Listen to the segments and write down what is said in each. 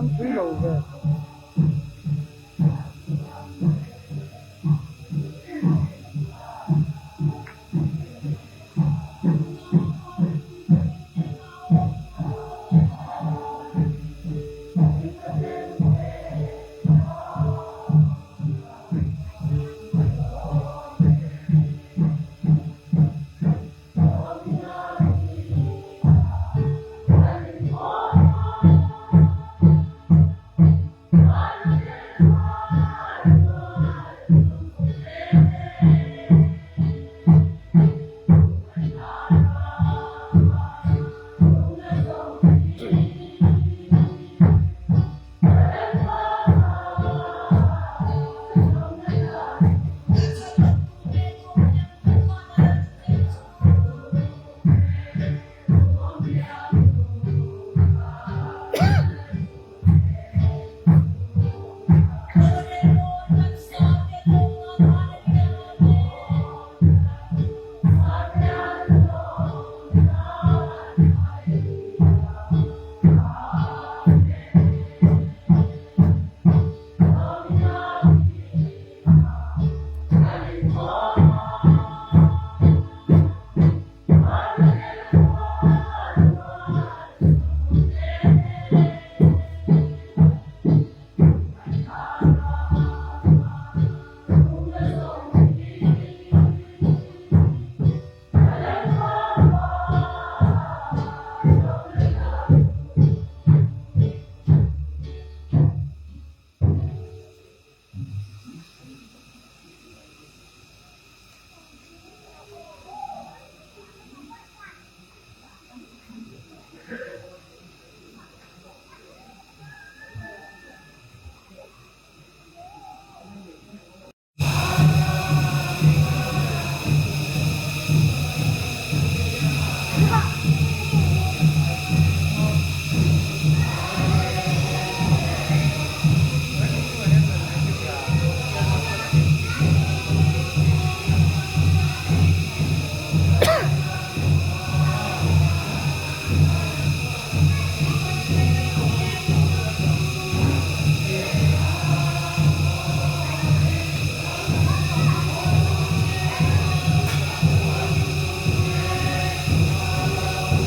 มันคุยเราเลย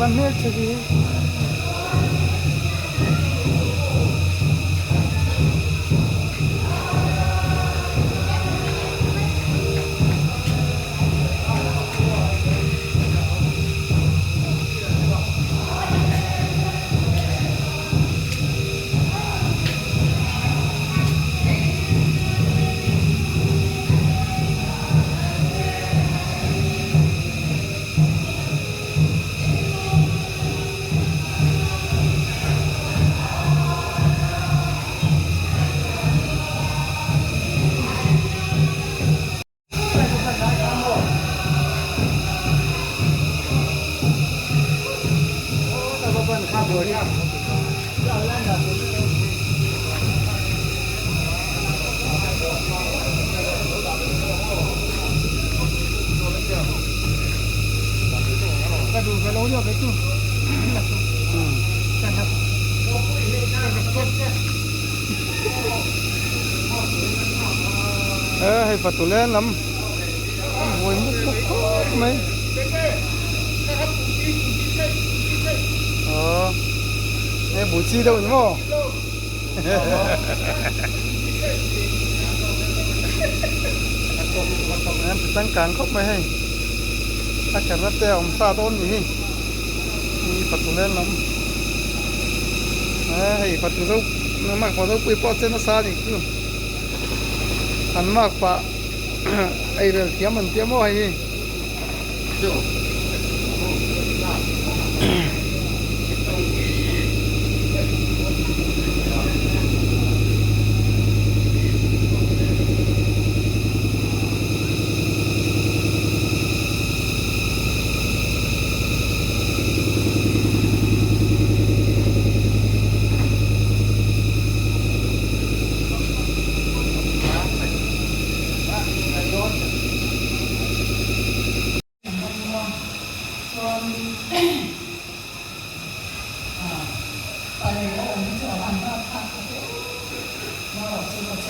Banner चाहिए Aduh, kalau dia begitu. Hay Phật tụi lên lắm. Ngồi múc mấy. Em bố chi đâu nhỉ mò? Em tăng càng khóc mày hay. Các cái rất teo xa tôn gì đi Phật tụi lên lắm. Hay Phật tụi dâu nó mặc vào dâu quỳ bó trên nó xa gì cứ hắn mặc phạ ấy rồi kiếm mình kiếm mô hay gì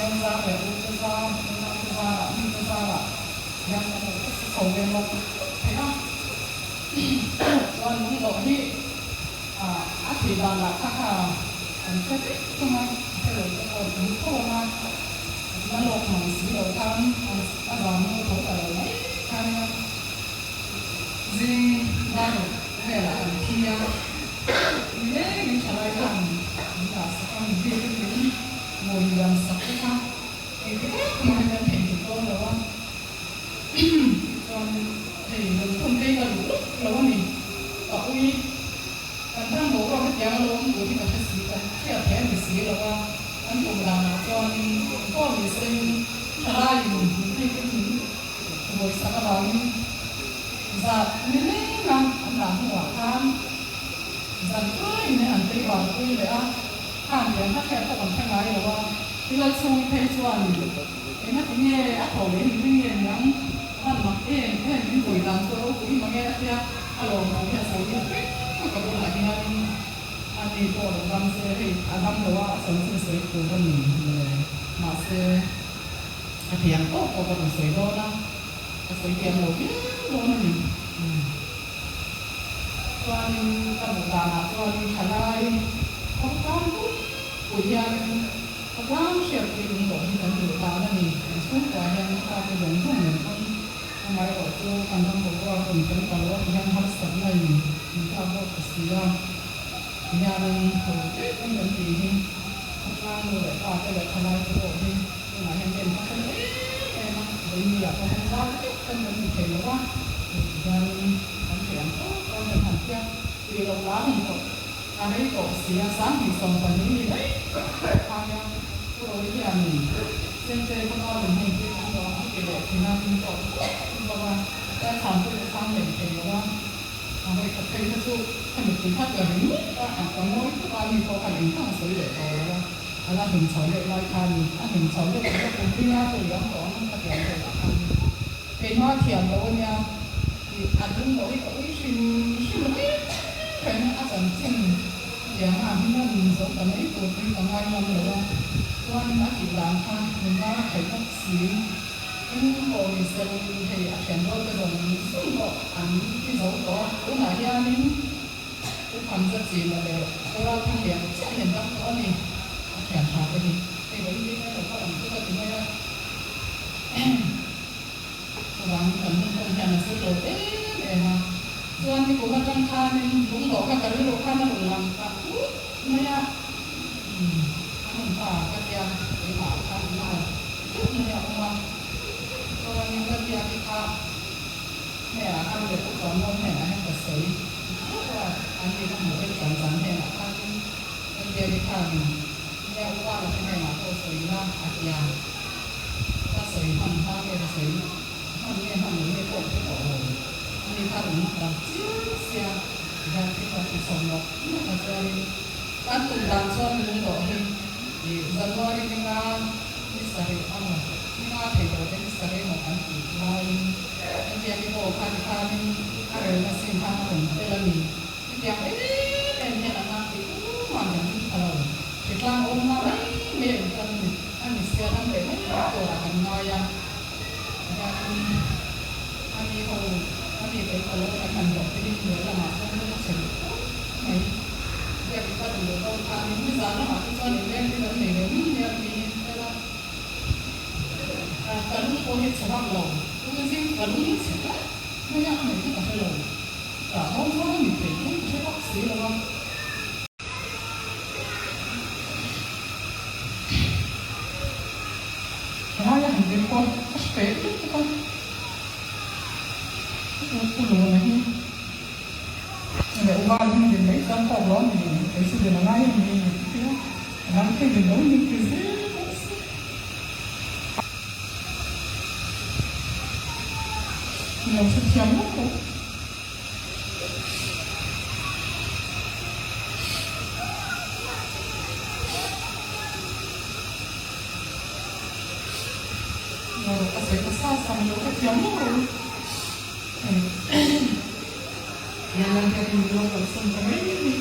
em ra về u cho ra đi cho ra là em khẩu về một thế đó còn những độ đi thì là các anh sẽ biết không anh hay là còn những cô mà nó lột mỏng xí đầu tham nó làm nó thấu cả đầu đấy tham riêng ra được về là anh kia thế mình trả lời rằng là sẽ có những việc những ngồi làm sạch cái sao thì cái mà mình thể hiện tôi là không còn thì mình thông tin là đủ là không mình ở uy anh đang ngủ rồi mất giá luôn ngủ thì mình phải xí cái khi ở thế mình xí là không anh cũng làm cho nên có mình sinh trả lại mình thì cái mình ngồi sạch cái đó giờ mình làm anh làm quả tham dần thôi nên anh thấy bảo tôi vậy á hàng tiền thắt kẹt còn thay máy rồi không thì là xung thay chuẩn cái nó cũng nghe áp khẩu đến những nghe nhắn ăn mặc những buổi làm tôi cũng mà nghe kia alo mà nghe sao đi mà có bộ lại thì anh đi bộ được năm xe thì anh năm rồi á sống sinh sấy của mình mà xe tiền tốt có còn sấy đó đó sấy tiền rồi biết đó là mình cho nên ta một đàn là cho nên khả năng không có của nhà không có sự bị ủng hộ như thế này ta là gì suốt quá nhà ta cái giống của mình không phải ở chỗ thành công của con mình cũng còn lo nhà hết sẵn này mình ta có cái gì đó nhà mình không biết cái gì thì không có người để qua cái để khả năng của mình nhưng mà hiện tại không biết em bởi vì là không có cái mình thì nó quá nhà mình không thể con mình hẳn kia vì đồng lá mình có anh ấy có xí sáng thì sống và những gì đấy hai em tôi đối với nhà mình trên trên con lo mình hình trên đó cái để thì nam mình có và cái thằng tôi đã sang mình thì nó mà bây giờ thấy nó chú thành một tính khác là mình có mỗi ba mình có phải mình thằng sấy để có là mình chọn để lại thành mình chọn để cái công ty nào tôi đang có nó có thể để làm cái nó thiền đâu nha anh cũng nói có ý xin biết cái nó chẳng chừng dạng là mình sống tầm ấy từ khi tầm 2 năm rồi đâu cho nên nó chỉ làm thôi mình đã thấy bác sĩ nhưng hồi giờ thì chuyển đôi cái rồi sống có anh cái dấu có cũng là gia đình cũng làm rất gì là đều tôi ra thông điệp sẽ hiện ra có gì chuyển trả cái gì thì bởi vì cái này có làm cái gì này đó vắng cần không nhận sự đầu tiên để mà cho anh cũng đang trong than nên cũng đổ các cái đồ than nó cũng làm cả mấy à không phải các em để bảo than nào chút nữa không mà cho anh các em đi than mẹ ăn được cũng còn ngon mẹ ăn cả sấy là anh đi không một cái chọn chọn mẹ là than các em đi than mẹ qua là cái này mà tôi sấy ra à ta sấy hoàn than cái sấy hắn nghe hắn nghe có cái cổ người ta cũng làm chiếc xe ra cái con cái sòng lọc mà cho nên các tụi làm cho mình đổ thì dần qua đi mình ra đi xài ăn mà mình ra thì đổ đến xài một ăn thì mai anh chị cái bộ phan mình ăn rồi là xin phan mình đây là mình cái tiệm ấy cái nhà là nam thì cũng hoàn toàn như thầu thì làm ôm nó đấy miệng cho mình ăn mình xe ăn để hếtตัวlà mình nói ra anh đi hồ anh đi tới cầu anh hành động cái đi nữa là mà không có chịu này việc ta đừng được đâu ta những cái giá nó mà cho những em cái vấn đề nếu như thì đây là cần có hết số bằng lầu cũng riêng cần hết số đấy nó nhắc mình cái cả lầu cả không có mình phải những cái bác sĩ là không hai là hành vi con tế con kulo na hi ne ugal ni de mai kan ta lo ni ai su de na ngai ni ni na ke de no ni ke se ni o se tiam no ko no ka se ka sa sa no ka tiam no ko yang nanti akan dibuat langsung kami ini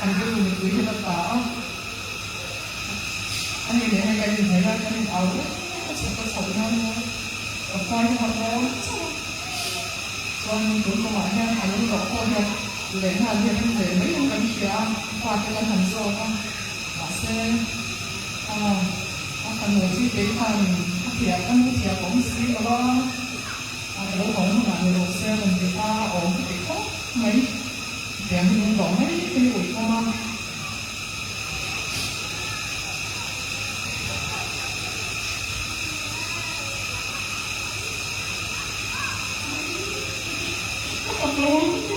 ambil menuju hidup tak anh nhìn thấy cái nhìn thấy là cái áo chỉ có sống nhau thôi ở coi cho họ đó còn cũng có bạn nha anh cũng rõ con nha để hàng thì anh để mấy ông cánh kia qua cái lần hàng rồi không bạn sẽ phần người chi phí hàng thiệt anh thiệt cũng xí đó lỗ hổng mà người đồ xe mình thì ta ổn thì khó mấy để mình đổ mấy cái buổi con luôn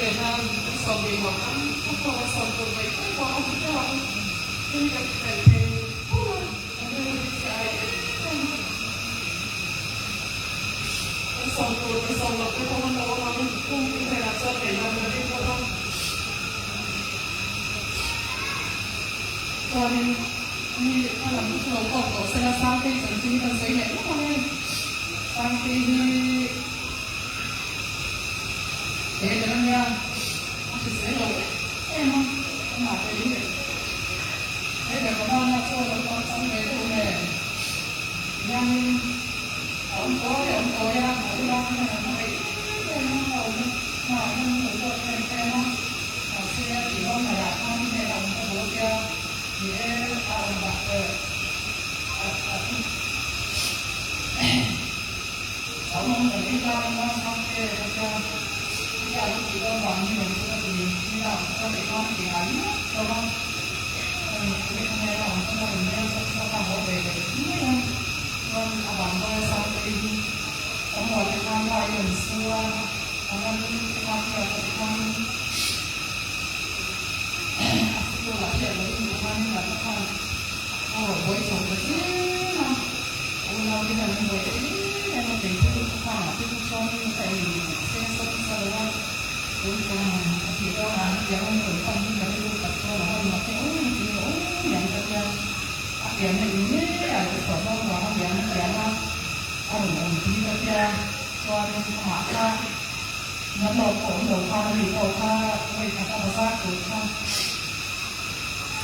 người ta sầu bị hoặc không có sầu của vậy không có không có không nhưng mà phải thì không sầu của cái sầu lọc cái không đâu mà không phải là cho để làm cái gì không cho nên như là một số cổ sẽ là sao cái sản sinh cần xây dựng không em sang cái để cho nó nha thì sẽ là em không mà cái gì thế để có nó cho nó con xong cái đồ này nhưng ông có ya mỗi lần này nó bị em không đầu mà không được cho em không mà xe thì không phải là không thể làm cho bố kia thì em bạc ông không phải đi ra nó xong cái giờ lúc chị con bằng như mình cũng thì như nào cho để con thì ảnh cho con cái không nghe lòng cho mình nên cho con bảo vệ để con bằng coi sao thì ông ngồi cái con quay mình xua ông ăn cái con giờ cái con xua là chuyện với những con là con rồi với chồng cái chứ mà ông nói cái này người ấy em mà tình thương không phải thương cho nên tại vì xe sân sau đó cuối cùng thì đó là giờ ông tự không đi là đi tập cho là hơn mà cái thì nhận được ra tiền này nhé là cái phần đó là ông nhận ra ông đi ra cho nên mà ra nó đầu cổ đầu pha thì đầu pha vậy là ta ra của ta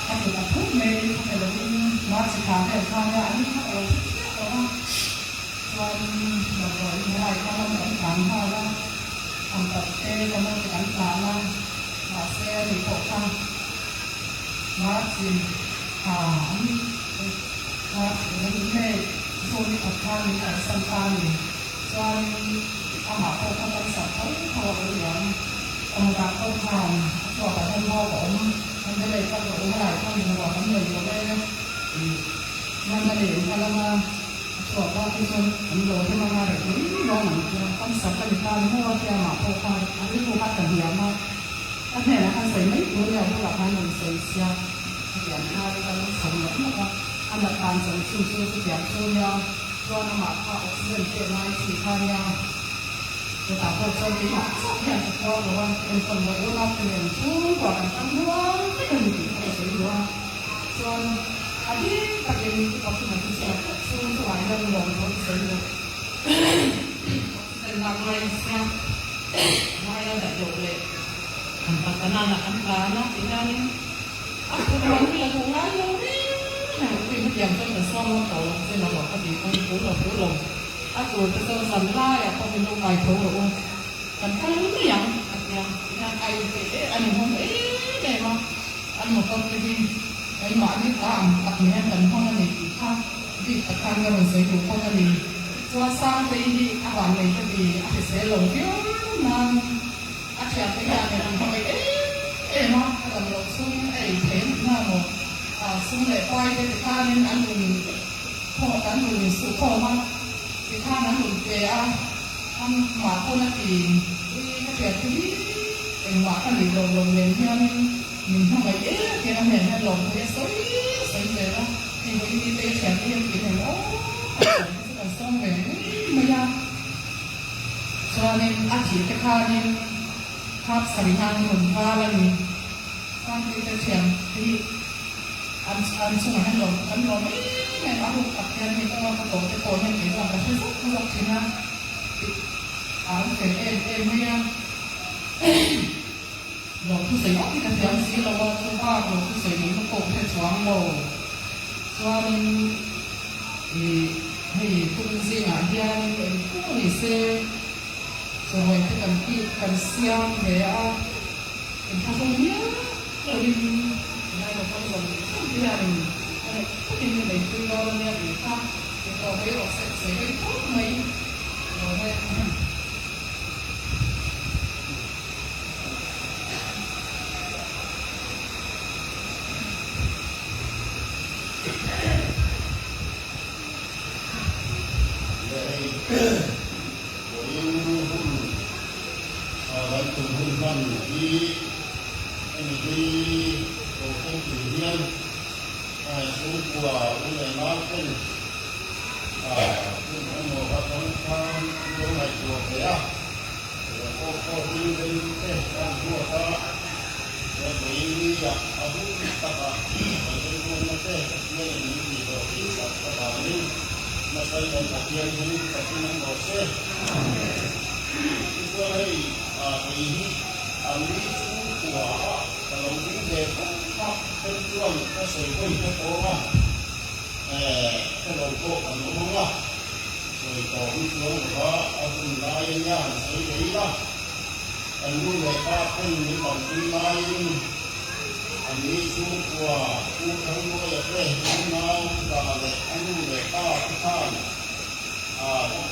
anh là thuốc mê không phải là nó chỉ khám để pha ra anh không phải đó con rồi ngoài con vẫn cảm hoa ra còn tập xe con vẫn cảm tạ ra và xe thì khổ khăn nó chỉ nó những này rồi đi tập khăn thì phải sân pha thì cho ông bảo không có sản phẩm không có gì ông ta không hàn cho cả thân hoa của ông cái này con của ông này không thì nó bảo người nhiều đây nên là để là của ba cái con rồi thì mà để cái đó là con sản phẩm ta mua theo mà cô ta cái cô ta cần hiểu mà cái này là con sấy mấy bữa giờ là hai mình sấy xa thì anh hai con sống nữa mà anh là tan sống chung chung cái dạng cho nhau cho nó mà họ dần chuyện này chỉ thay nhau rồi tạo ra cho cái mặt hiện cho nó là phần là nó là tiền xuống quả cảnh tăng nữa cái này thì không phải nữa cho Adi tak jadi waktu nanti siapa suruh ada belum saya dan Malaysia Maya tak boleh tempat tanah nak tanah tinggal ni aku orang ni lagu lalu ni aku ingat yang tu bersama tolong saya nak buat di pulau aku terus lah ya kau minum air pulau dan kalau ni yang air anu hong deh mah anu kau pergi cái mà đi làm tập mình em cần không là gì khác đi tập tham gia mình sử dụng không là gì cho sang đây đi các bạn này cái gì thì sẽ lồng phiếu mà anh chị cái nhà này làm không ấy mà làm lồng xuống ấy thế nào một ซึ่งในป้ายที่ข้านั้นอันหนึ่งพ่ออันหนึ่งสุดพ่อมาที่ข้านั้นหนึ่งเกะอันหมาคนนั้นตีที่เกิดที่เป็นหมากันหลีลงเรียนที่นั่นมีทำไมเอ๊ะที่นั่นเห็นลงที่สวยสวยเลยนะที่วันนี้เตะแขนที่ยังกินเห็นโอ้ก็ส่งไปไม่ยากส่วนนี้อาชีพที่ข้านี่ภาพสริงานหนุนพาแล้วนี่สร้างที่จะเทียมที่อันส่งให้ลงอันลงไม่เอาลูกกับแกนี่ก็กระโดดจะโตให้เห็นว่าแต่ใช้สักสักทีนะเสร็จไม่ยังลงทุกสิ่งที่จะเทียมสีเราว่าคือว่าลงทุกสิ่งนี้มันโกงแค่สองโลส่วนให้คุณสิ่งที่อันเป็นผู้นี่เสียสมัยที่กันเสียงเนี่ยเป็นผู้คนเดียวเราดิได้เราคนคนที่อันผู้ที่อยู่ในตัวเราเนี่ยหรือถ้าเราไม่ออกเสียงไม่พูดไม่เราไม่ที่มีตัวคงถือเรียนสูงกว่าอุเลมาเป็นคุณอนุภาพของความรู้ในตัวเสียแล้วก็ที่เป็นการทั่วไปและตัวนี้อยากเอาบุญตบะเป็นคนมาเตะเรื่องนี้ที่เราที่สัตว์ตานี้มาใช้ในการเรียนรู้กับที่นั่งบอกเสียก็ให้ปีนี้อันนี้สูงกว่าแต่เราถึงเด็กก็เป็นเรื่องก็เสียไปก็โตว่าถ้าเราโตกันรู้ว่าโดยต่อวิธีว่าเอาคุณลายย่างใส่ไปละอันนู้นเลยป้าเป็นมีบางคุณลายอันนี้สูงกว่าผู้ทั้งนู้นเลยเป็นน้ำตาเลยอันนู้นเลยป้าที่ข้าง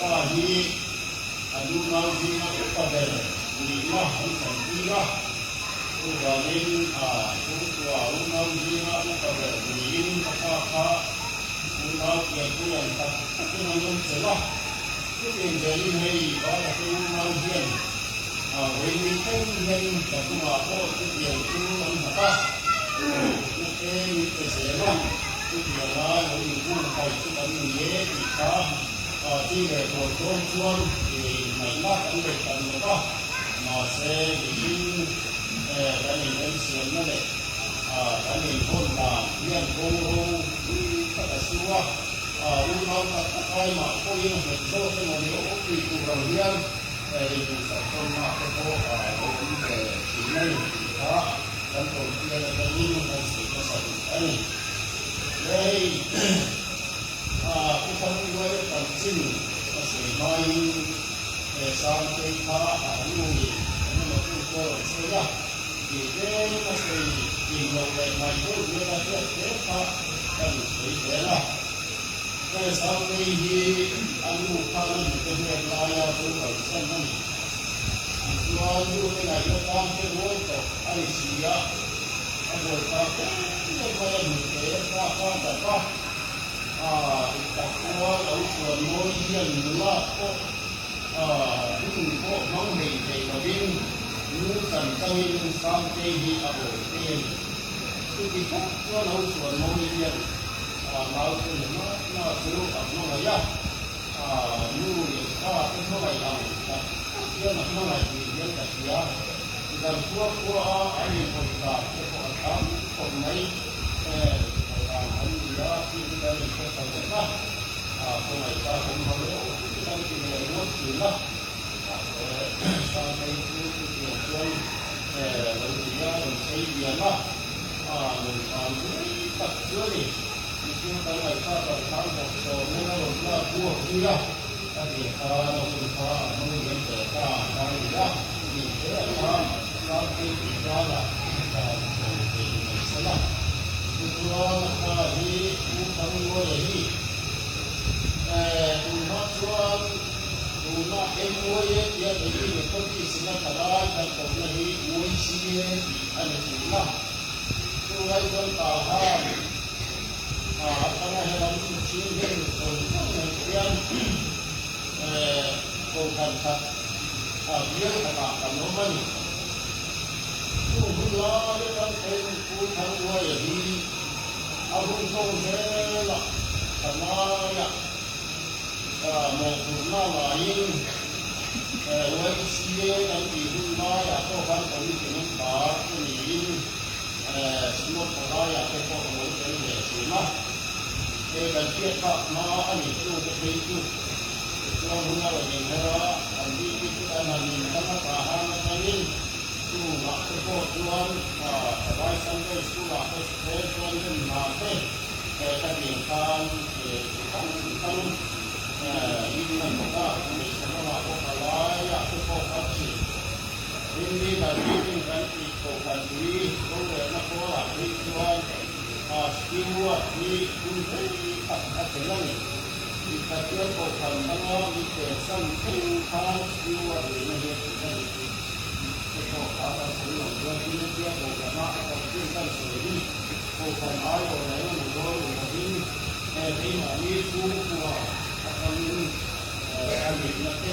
ป้าที่อันนู้นน้ำที่มาอุปเดชดีมากทั้งสองที่ละตัวนี้ตัวอุ้งน้ำที่มาอุปเดชดีมากค่ะอุ้งน้ำเกี่ยวกับอย่างตัดที่มันต้องเสร็จละก็เป็นเรื่องให้ว่าจะเป็นอุ้งน้ำเย็นเวทีเต้นเย็นแต่ตัวก็เกี่ยวกับมันนะคะนั่นเองเป็นเสียงว่าที่เกี่ยวกับเราอยู่คู่ไปที่มันมีเยอะอีกครั้งที่เด็กโดนชวนที่ไม่รักกันเด็กกันแล้วก็มาเสียดินการเงินเสียนั่นแหละการเงินคนต่างเลี้ยงโกงก็แต่ชัวลูกน้องก็ใครมาก็ยังเห็นโซ่ที่มันเยอะที่ตัวเราเลี้ยงอยู่สังคมมาก็คนแต่สิ่งนั้นถ้าการตกเลี้ยงอะไรนี้มันสิ่งที่สำคัญเลยผู้ทำด้วยกันซึ่งก็เสียไม่สร้างเอกภาพอันนี้อันนี้มันก็เสียที่เดิมก็เสียที่เราได้มาดูเรื่องอะไรเสียภาพกันเสียละแต่สร้างในที่อันนู้นเขาเนี่ยเป็นเรื่องลายตัวเราเส้นนั้นส่วนอยู่ในไหนก็ตามเป็นโลกอันนี้เสียอันนี้ก็ไม่ค่อยมีเสียภาพแต่ว่าแต่ว่าเราส่วนน้อยเยี่ยมหรือว่าก็รุ่นก็น้องเด็กเด็กวิ่งรู้สันใจสร้างใจดีอร่อยเองคือที่พวกเราส่วนน้อยเยี่ยมเราส่วนน้อยน่าซื้อกับน้องอะไรนู่นก็เป็นเท่าไหร่เราเยี่ยมเท่าไหร่เยี่ยมแต่เสียแต่พวกอันนี้คนละคนทำคนไหนอันนี้ละที่ได้เกิดขึ้นนะคนไหนก็คนเขาเลี้ยงที่ได้กินเลี้ยงวัวกินละสร้างให้ผู้ที่เกี่ยวข้องเราที่จะใช้เลี้ยงละหนึ่งทางที่ตัดเชื้อนี่ที่ตั้งใจสร้างทางของโซนนี่เราละพวกที่ละถ้าเด็กเราคุณพ่อเราเลี้ยงแต่ข้าทางนี้ละนี่เรื่องทางสร้างที่ติดละการเป็นสละตัวที่ผู้ทำด้วยที่ตัวนักชวนตัวนักเอ็มวยเยอะที่เป็นคนที่สิ่งนั้นตลาดการตกนี้มวยซีอันนี้ตัวนักตัวไอ้คนตาหา xin lên còn các người quen cầu thần thật ở phía các bạn cảm ơn mình cũng lo để con thêm cú thắng quay ở đi ông cũng không thế là thật nó là một phụ nó là những với xe đăng ký hôn nó là có văn phòng như thế nó cái gì xin một cái là cái có một cái để xử nó để cần thiết pháp nó anh ấy chú cái gì chú nó muốn là nhìn thấy đó anh đi cái anh nhìn thấy nó cả hai nó nhìn chú là cái cô chú anh vai sang cái chú là cái chú anh nhìn là cái cái điểm tham để tham tham ini kita ini semua orang layak kita pasti ini dari ini kan kita kan ini orang nak orang ini tuan semua ini pun tak terang kita tiada orang mana kita sampai semua ini kita kita ada semua ini dia orang nak kita sendiri orang ayah orang yang orang ini ini semua akan ambil nanti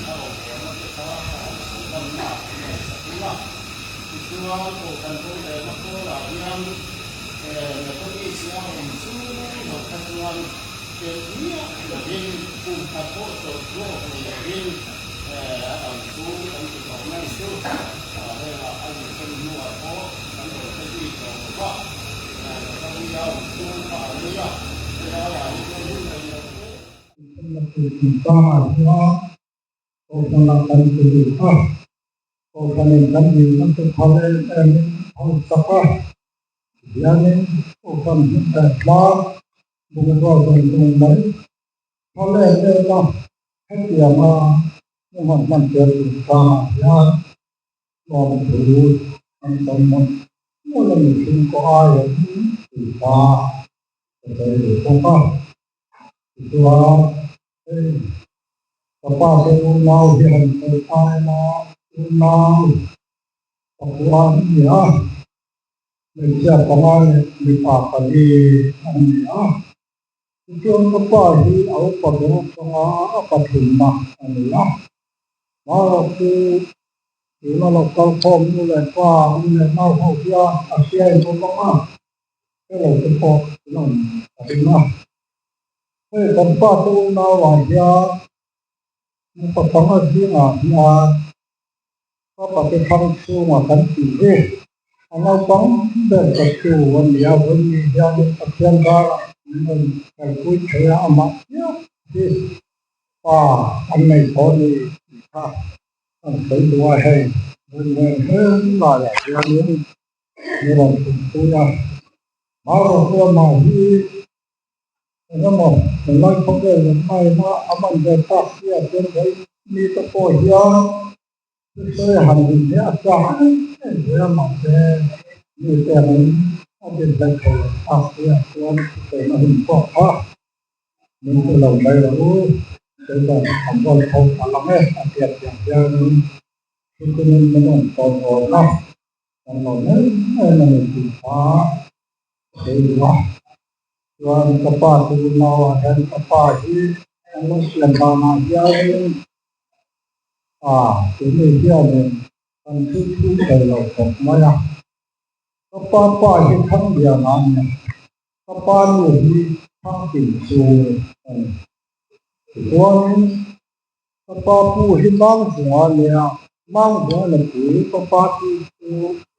kalau nanti salah dan nak sekolah itu bukan boleh sekolah yang nanti siapa semua ketuan dunia jadi pun takut semua jadi itu untuk orang itu adalah ada semua orang yang jadi apa kalau yang itu ada kita semua orang akan berubah, orang akan dibentuk oleh orang siapa, yang orang berubah, berubah baik, oleh itu kita Muhammad berubah ya, orang berubah, orang mulai berubah berubah, berubah. Itu apa yang mau yang terkait mau apa ya menjadi pengaruh di apa di ya itu apa di apa dengan apa cuma ya kalau itu kalau kaum mulai mau dia asyik itu apa kalau itu non tempat tu nawa ya, pertama dia apa kita makan sih, anak bang dan kecil dia dia akan darah, kalau saya amat ya, aneh kali, saya dua hari, lah ya, dia orang punya, malu dia masih Nama, mulai pakai lemai aman bertak dia terbaik ni terpohya, saya hamil dia sah, dia masih ni terang ada berkat asyik tuan kita nampak apa, mungkin lemai lalu saya ambil kau malam ada yang mungkin menonton orang, orang kita Tuan kepada Tuhan dan kepada Muslim tanah yang ini dia ni tentu kalau semua kepada kita dia namanya kepada iniทั้ง Tuan kepada hilang semuanya mampu lebih kepada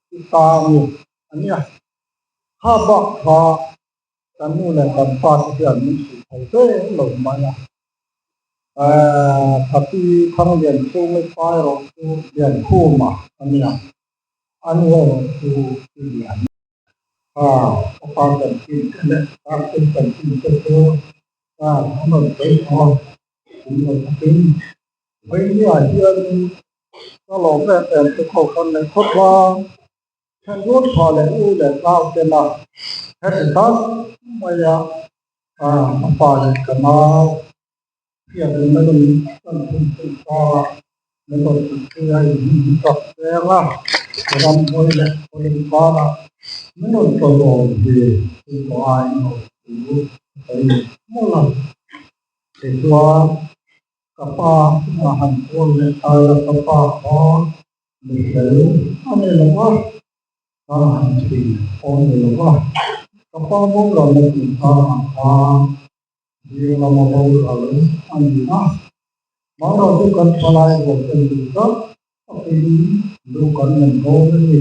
kita ini habak kami nak tempat dia mesti itu lumayan. Tapi kalau yang sungai payah itu yang kuma, ini itu dia. Apa penting? Apa penting itu? Mana penting? Ini penting. Bagi aja kalau kita kalau nak khutbah, kan pun boleh tahu tentang tentang Maya apa yang kenal dia dengan tentang dengan ini tak lah dalam boleh para menonton di ไปมั่วละแต่ตัวกระป๋าอาหารคนเลยตายกระป๋าพอไม่เจออันนี้หรอวะอาหารที่คนนี้หรอวะกระป๋ามั่วเราไม่กินอาหารเดี๋ยวเรามาดูอะไรอันนี้นะมาเราดูกันทลายบอกกันดูครับดูกันเหมือนโง่เลย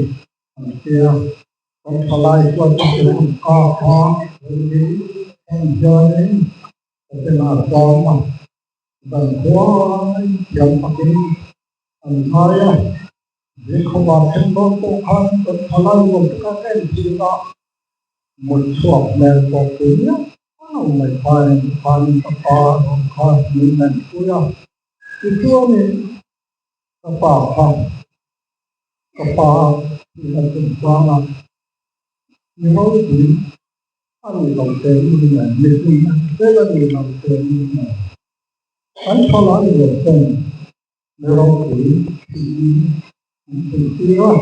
อันเดียวกันทลายตัวที่เป็นก้าพอเลยแห่งเจริญเป็นอาจารย์ dan kuai yang pakai antara dikhawatir Tuhan berhalang membukakan kita mensuap merpoknya mereka apa dengan kuya itu ni apa yang terjadi memang itu anu lakukan dengan dengan dengan lakukan anh có nói về tình nếu ông thì đó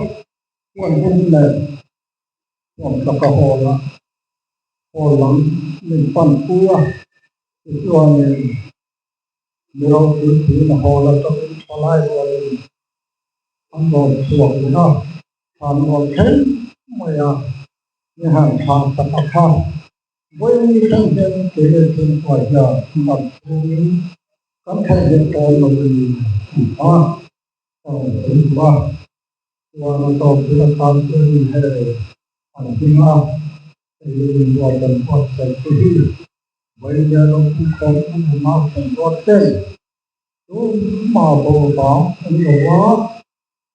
quan hệ này còn tập hồ lắm mình phân cua thì cho nên nếu ông thì là hồ là cho mình có lại rồi anh còn thuộc đó anh còn thấy mà như hàng hàng tập hàng với những thân nhân kể trên ngoài giờ mặt cảm thấy hiện tại là mìnhถึงว่าเราต้องพิจารณาเรื่องให้จริงว่าเราเป็นคนใส่ที่ไว้ยาลงทุกคนมาเป็นตัวเต้นรู้มาบอกอันนี้ว่า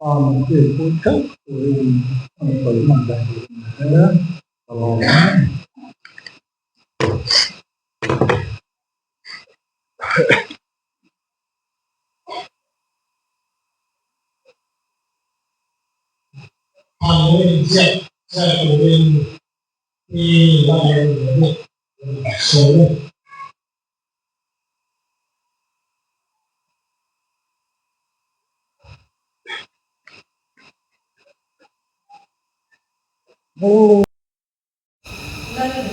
ตามที่พูดชัดตัวเปิดมันได้นะตลอดทำให้เจ็บใจตัวเองมีอะไรอย่างสวยโอ้ lalu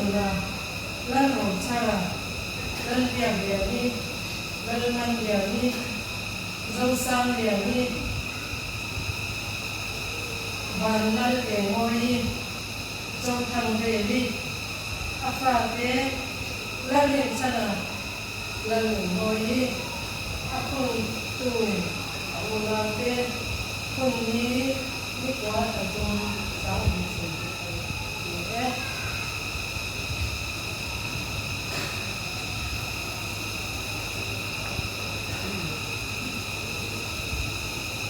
lalu cara lalu dia ni lalu man dia ni zau sang dia ni ban lalu dia ngoi zau thang dia ni apa dia lalu cara lalu ngoi aku tu orang dia pun ni kuat atau tahu ya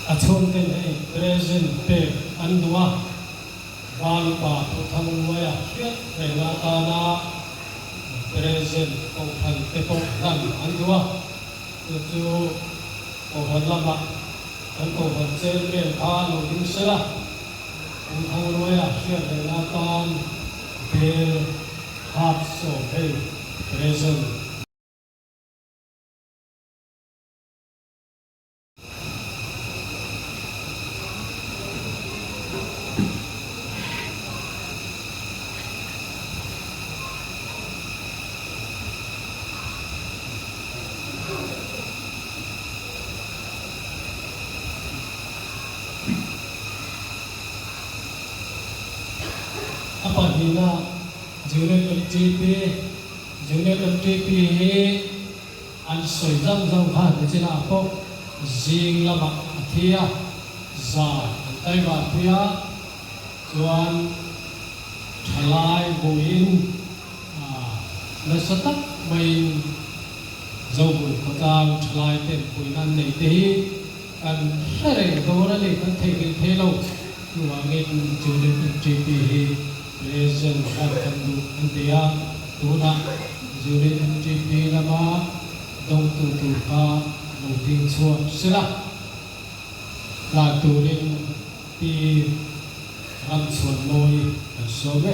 achon ten ei present pe andua valpa uthamwaya hiat rena tana present ko than te to dan andua chu ko lama an ko chen me pha lo ding sala uthamwaya hiat rena tan pe half so hey present apa hina unit FTP he an soi jang jang khan china ko jing lama thia za tai ba thia chuan thalai buin na satak mai zobu khotang thalai ten puinan nei te kan sare dora le kan thei thelo nuangin unit FTP he present kan du india tuna unit FTP lama dong tu ka lo ding chua sila la turin ti ram chuan noi so me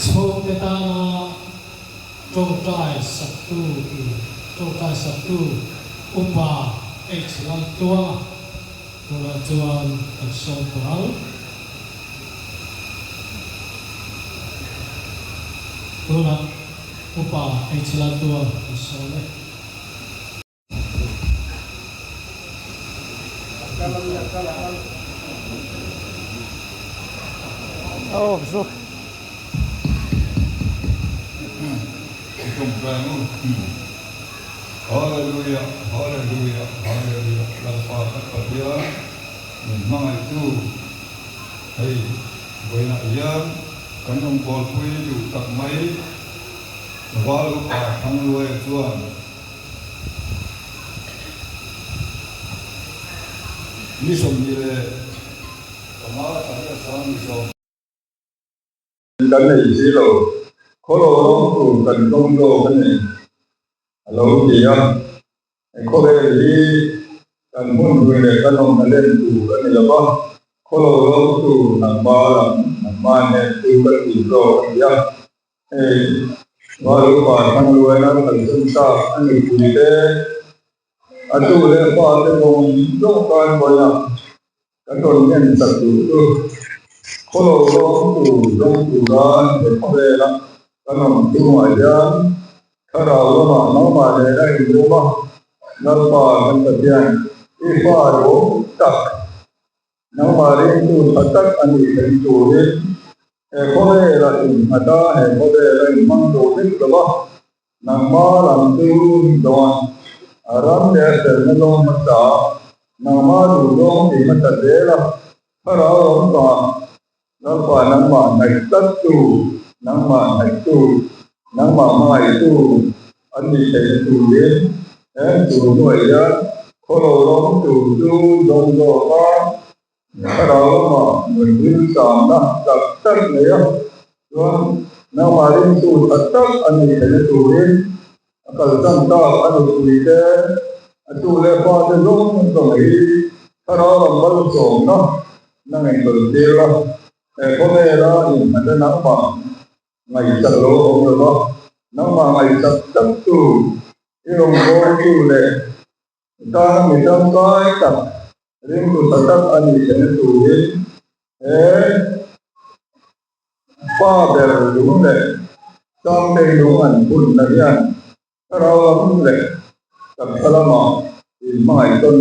số cái ta là trâu trai sập tu trâu trai sập tu upa excellent tua là chuan số qual là upa excellent tua số này Oh, so. Hallelujah, hallelujah, hallelujah. Lepas dia memang itu, hey, banyak yang kandung kolpui itu tak mai, walau pasang luar tuan. Ni somile, kamala saya sama som. Dan ini silo, kalau orang tu kandung lo ni. Hello, dia. Kalau ini kan pun boleh kan orang lain tu kan apa? Kalau orang tu nama tu kan itu dia. Walau pasang luar nak tersentuh, anu kita, atu lepas tu orang kan banyak. Kan orang yang satu tu. Kalau orang tu kan boleh kan orang tu aja. Kalau nama ada di rumah, nama kemudian ibadah tak nama itu tak andi itu boleh lagi ada boleh lagi mangkuk kalau nama lantu doan aram dia termelong mata nama dulu di mata dia kalau nama naik satu nama itu nama itu andi itu dia tu aja kalau orang tu dong kalau berbicara nak tak ya nama itu tetap andi itu dia kalau tentang anu itu itu lepas tu dong ini kalau orang bersong nang itu dia boleh lah ini ada nama ngày chặt lỗ ông rồi đó nó mà ngày chặt tất tu cái ông bố tu này ta mình đang coi chặt riêng tu chặt tất anh thì sẽ tu pha bè đúng này trong đây đúng anh pun này anh kalau pun này chặt selama thì mai tuần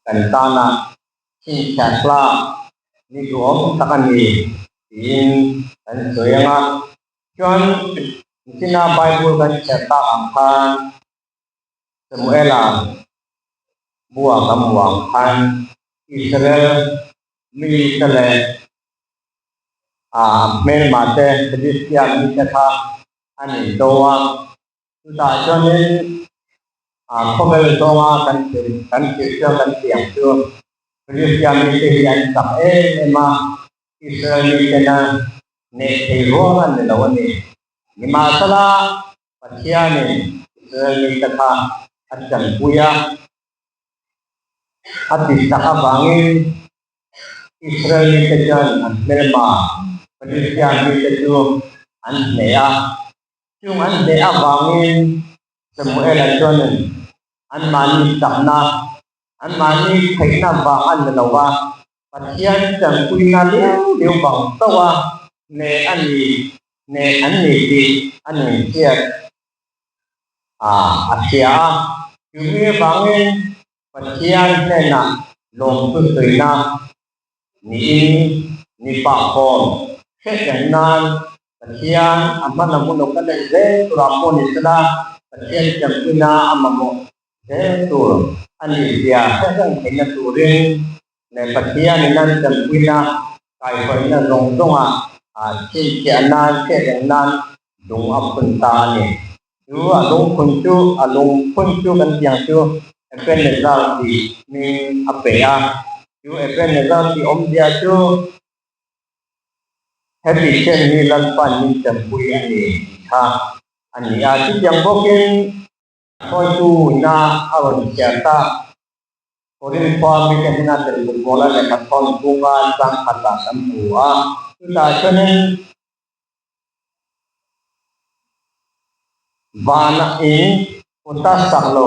kan tana si chakla ni duom takani in kan soyanga chuan sina bible kan chata angkan Samuela bua kamuang kan Israel mi kale mel mate Christian mi kata ani doa sudah chuanin khobel doa kan kirja kan tiang tu Christian mi te yan tak ema Israel mi kena ne teruan ne lawani ni masala pathiane Israel mi kata ajan puya hadis taka bangin Israel mi kejan melma Christian mi keju an nea chung an nea bangin Samuel ajonen an mani takna an mani khaina ba an lawa pathian jang kuina leu bang tawa ne ani di ani tiat asia yumi bangin pathian na lom tu tuina ni pa kon nan pathian amana muno kan le turapon isla pathian jang kuina amamo tur ani dia sang kena turin ne pathian nan jang kuina kai na long donga chi nan ke nan dung apun ta ni tu alung punchu kan tiang tu epen nezal di ni apea tu epen nezal di om dia tu happy chen ni lalpan ni tempui ani ha ani ti yang bokin koi tu na awan siata korin pa mi kan na tel bola le ka kon bunga sang pata sampua ta chonen vana in utas saklo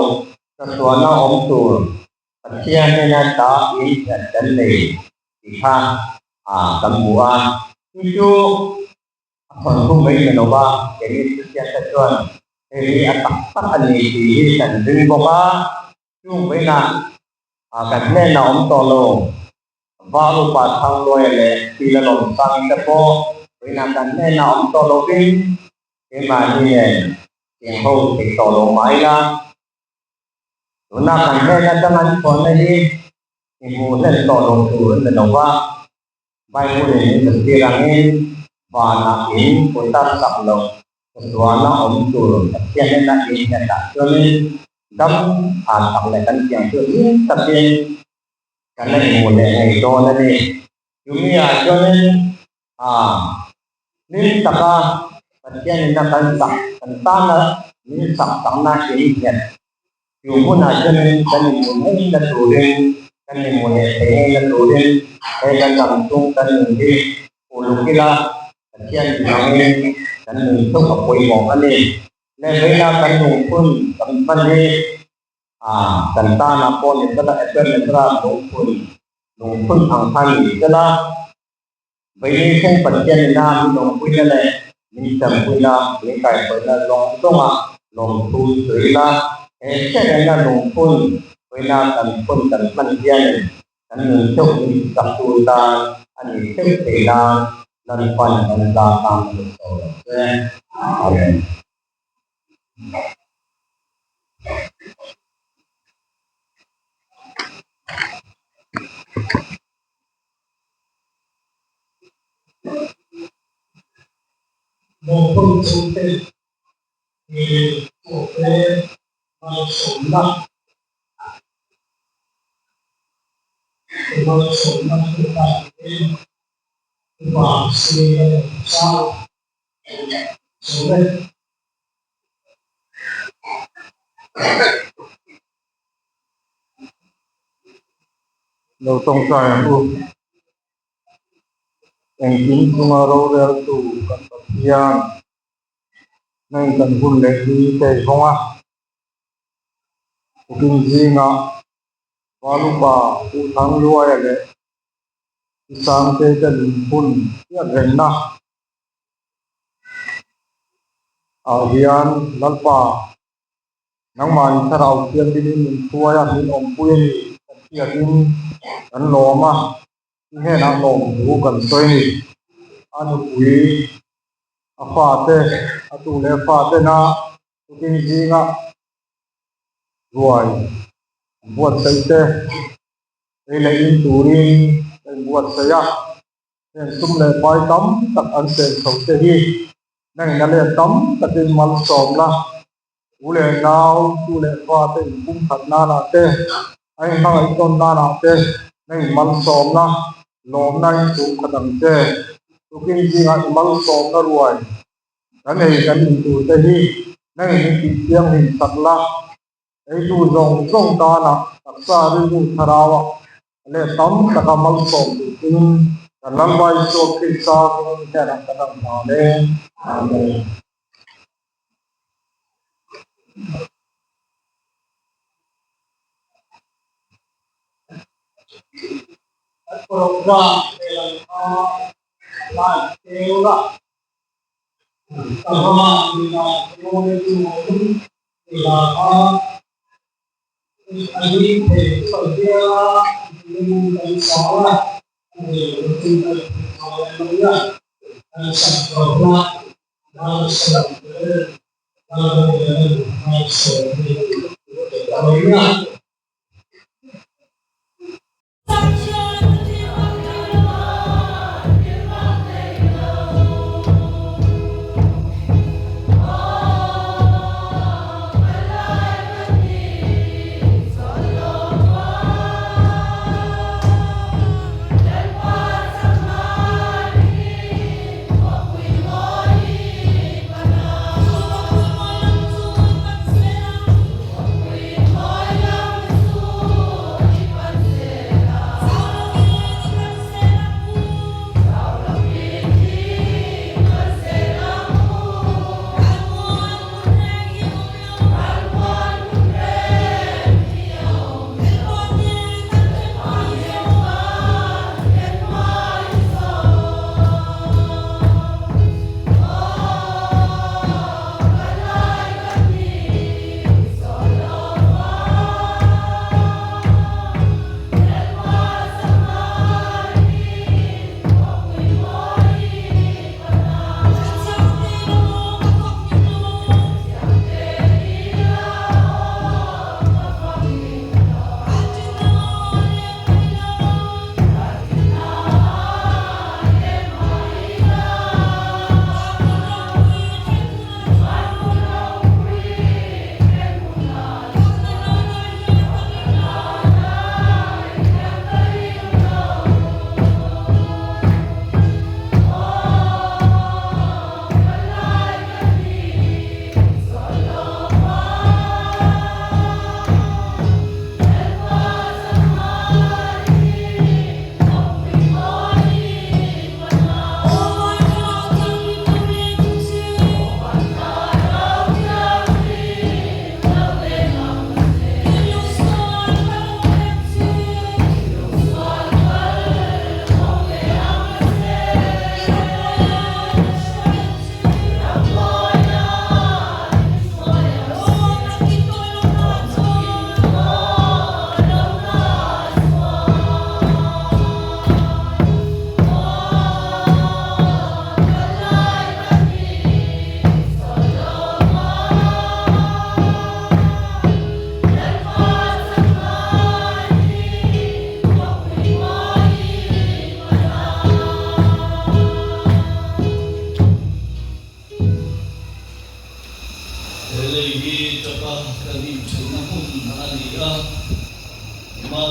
kaswana om tu Pasian na ta in dan le ha sampua itu kon ku mai no ba ke ni sia ta chuan ni atak tak ani ti san ding boka chung mai na kan ne na om to lo va lu pa thang lo le ti la lo sang ta po mai na kan ne na om to lo bin ke ma ni ne yang ho ti to lo mai la na kan ne na ta man ko na ni mu le to lo tu le no ba bai mu le ni ti ra ni và là in của ta tập lộc đó là ông chủ cho nên là in hiện tại cho nên đâm tập lại căn chàng cho nên tập trên cái này một ngày đó là đi chúng ta cho nên nên tập tập trên là căn ta là nên tập là in hiện chúng muốn là cho nên cái này một ngày là chủ đến cái này một ngày là chủ đến cái là làm chung cái này đi của lúc kia Kian kami dan untuk apoi mo ani ne vela kan nung pun kan pande kan ta na po ni kala eper ne tra nung pun ang thani kala vei sen patyan na mi nung pun le ni tam pun na ni kai pa na long tong long tu sui la e che na nung pun vei na kan pun kan pandian kan nung chok ni tak tu ta ani se te na dan pan dan datang betul. Amin. Maupun suntik di oleh maksudnya kita ini masih sao sulit lâu trong trời luôn anh chính cũng ở đâu ra tụ cần tập giang nên cần hun lệ đi tây không à kinh gì ngã và lúc bà cụ thắng lúa vậy sang tây cần hun rất gần na ở hiền lăn bà nắng màn thà đầu tiên đi mình thua ra mình ôm quên kia đi anh lò mà nghe nào lò ngủ cần xoay đi anh quý pha tê tụ lệ pha tê na tụ kinh gì ngã rồi buat xây tê đây là in tụ đi buat saya nên sum lệ bài tắm tất anh sẽ sầu tê hi nên là lệ tắm tất nhiên mal sòm la u lệ nào tụ lệ pha tê cũng thật na na tê anh thằng ấy con na na tê nên mal sòm la lom này tụ khadam tê tụ kinh gì ngã mal sòm na rồi cái này cái mình tụ tê hi nên mình chỉ tiếng hình thật la ấy tụ rong ta na tất cả đi tụ tharawa le tom takamal som in kanan bai so kisa ke na kadang na le amen program dalam live teula sama dengan itu dalam ini kerja dengan salah dengan salah dan sempurna dan sempurna dan sempurna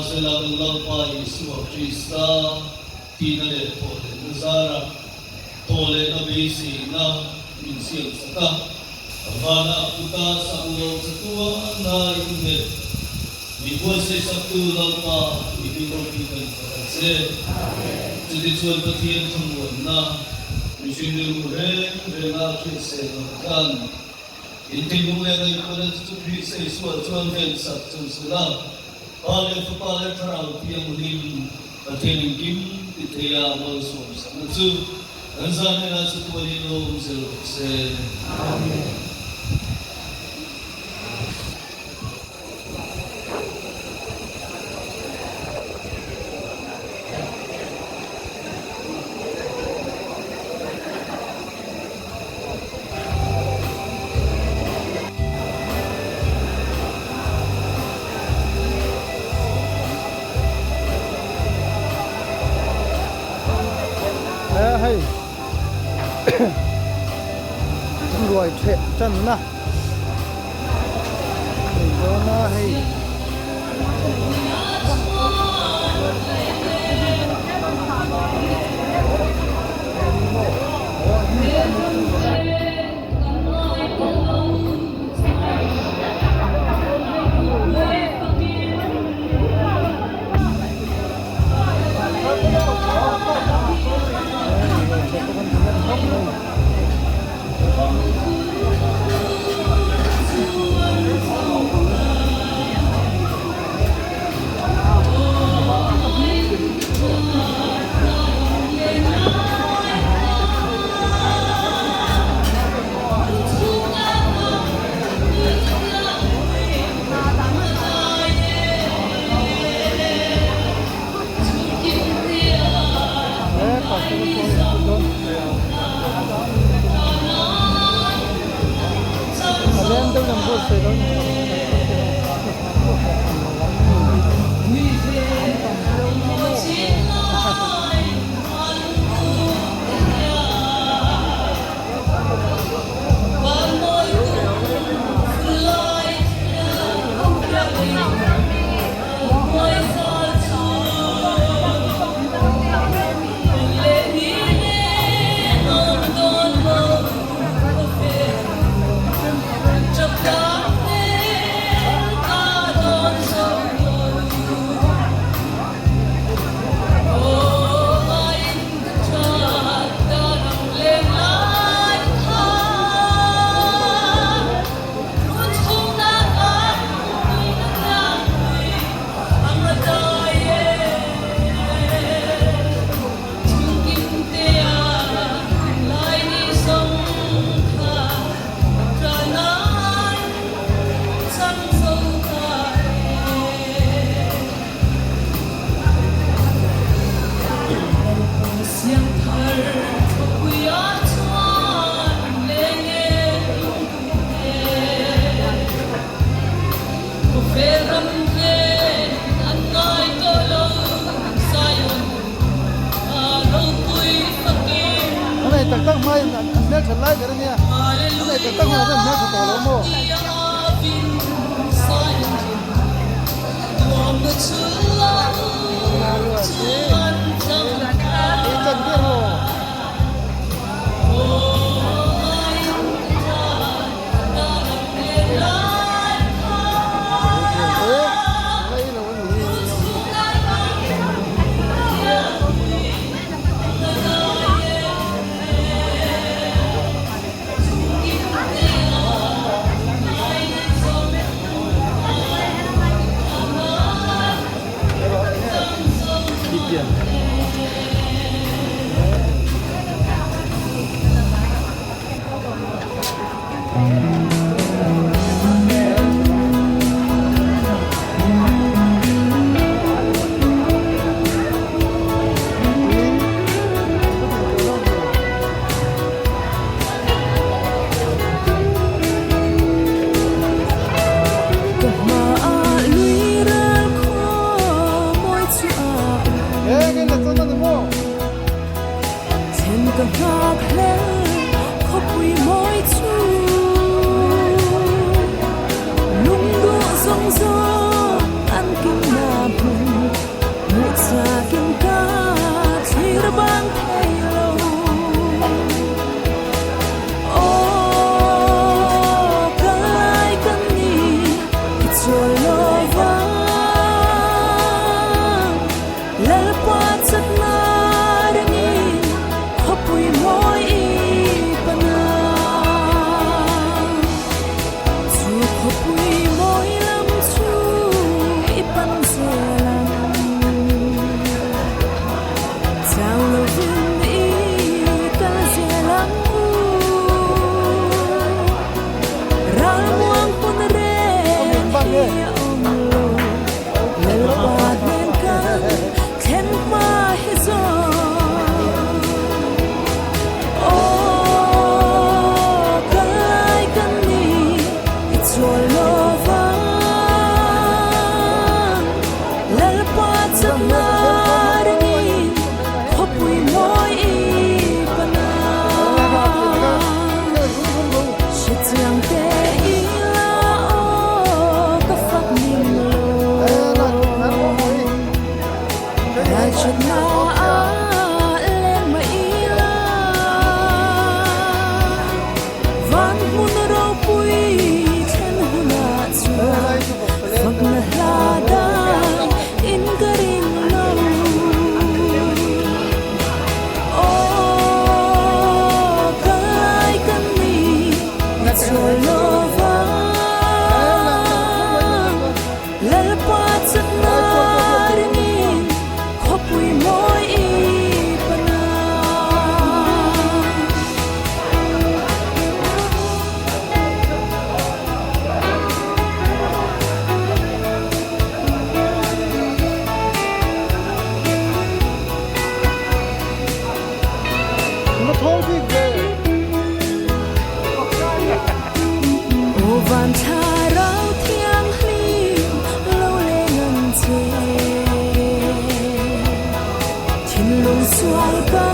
selang lampai suap Krista tina le tole nazara tole na besi na minsiang saka avana puta sa ulo sa tua na ine ni buase sa tu lampa ibigor pikan se jadi tuan patian tungguan na misindu re na kise kan inting mulai dari pada tu bisa suat tuan kan satu sudah Pale pale terang tiang lim atening kim itaya malsum sanatu anzane na sutwali no se hay rồi chuyện chân na đó na hay tắc tắc mai anh nhớ thật lại cái đó nha cái này tắc tắc mai anh nhớ thật to lắm mô chân kia hồ Lung du song song an kim na phun thong big day. Ô vạn tha rau thiêng liu lâu lên ngân chê thiên lùng xoay bờ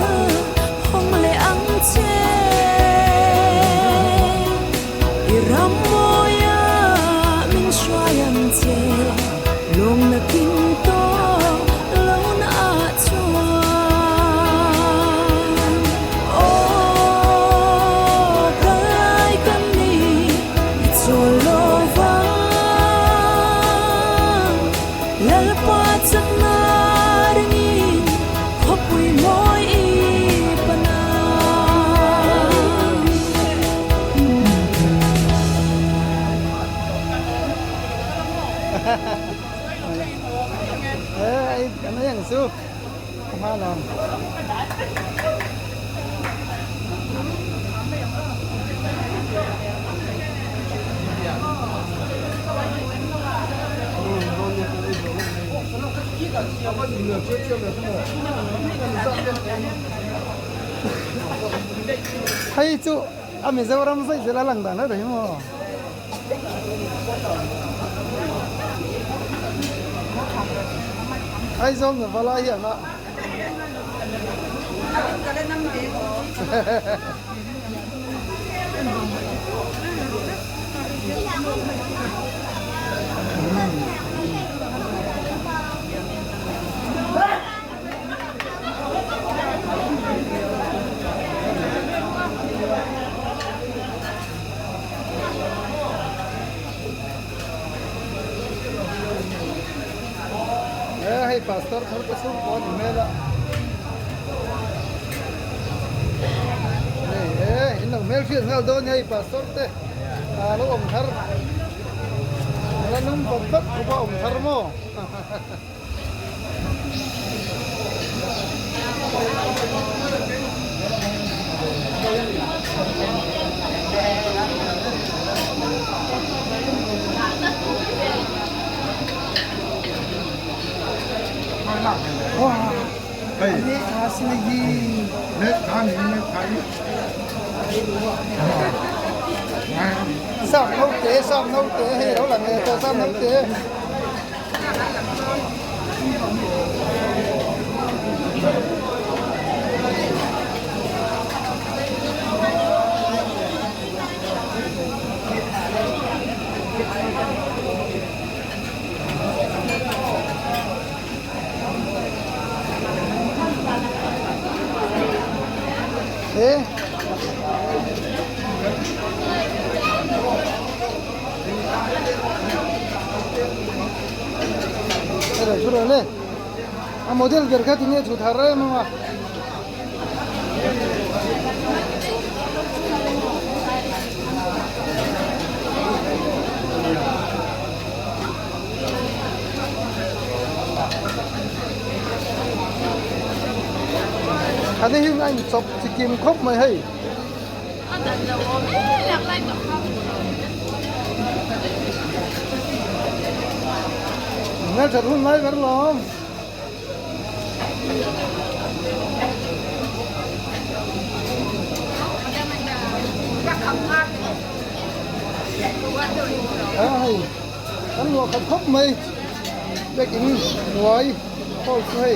hong lệ ắng chê iram moya min xoay ắng chê lùng na kinh to lâu na chua ô cái căn đi solo vang lalpa sak naringin khopui moi ipana Ano yang su? Kemana? Hay chú, mình sẽ làm gì là lằng đằng đó đấy mà. Hay xong rồi vào lại hiện ạ. Hay pastor thor cái số con mẹ đó. Này, ini mel phiền ngao đôi hay pastor te. Nó ông thar. Nó nung bọc bọc của ông thar mo. Wow, ini asli lagi. Net kan ini kai. Sao nấu tế, hay đó là nghề cho sao nấu tế. Thế đây rồi lên model gerga tini chu thar ra ma anh hình anh chụp chỉ kim khóc mày hay nghe thật luôn lấy vẫn lòng anh ngồi khóc mày để kính ngoài thôi hay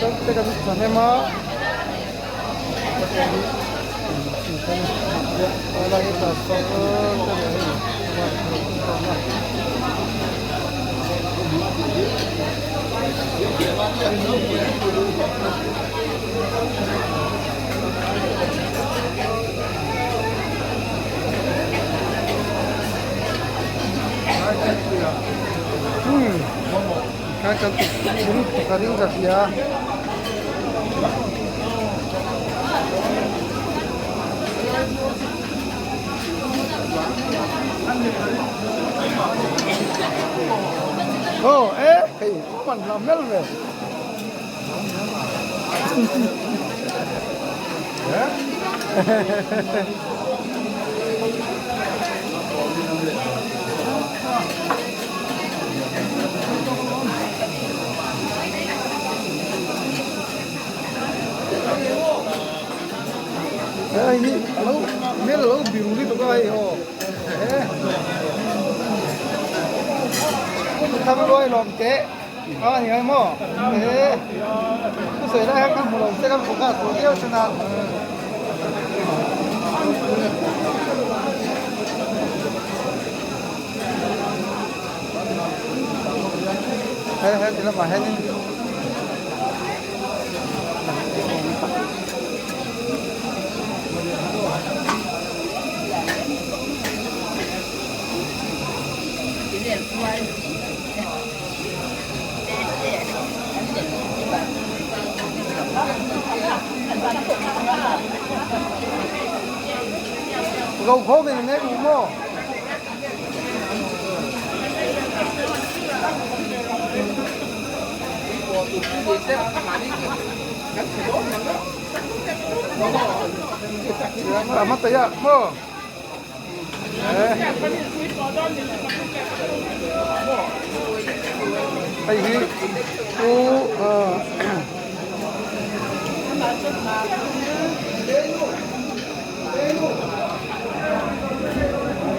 trong cái sản em á lagi pastor kakak ini karing ya. Oh, hey, man, la melve. นี่เราเนี่ยเราบิวนี่ตัวก็ไอ้โอ้ทำด้วยลมเจ๊นี่ไอ้หม้อก็สวยได้ครับหมูลมเจ๊กันผมก็ตัวเดียวชนะเฮ้ยทีละมาให้นี่เราโค้งเป็นไงกูโม่Mata ya, mo. Ay hi.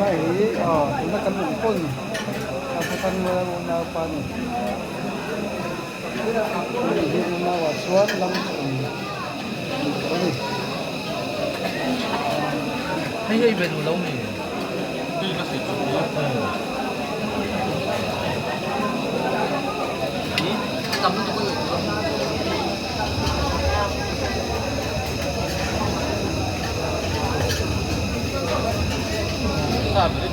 Ay hi. Ina kan pun. Apa kan mula pa ni. Hindi mo na waswan lang. thấy cái bên lâu này đây là phải chụp tầm nó có sao vậy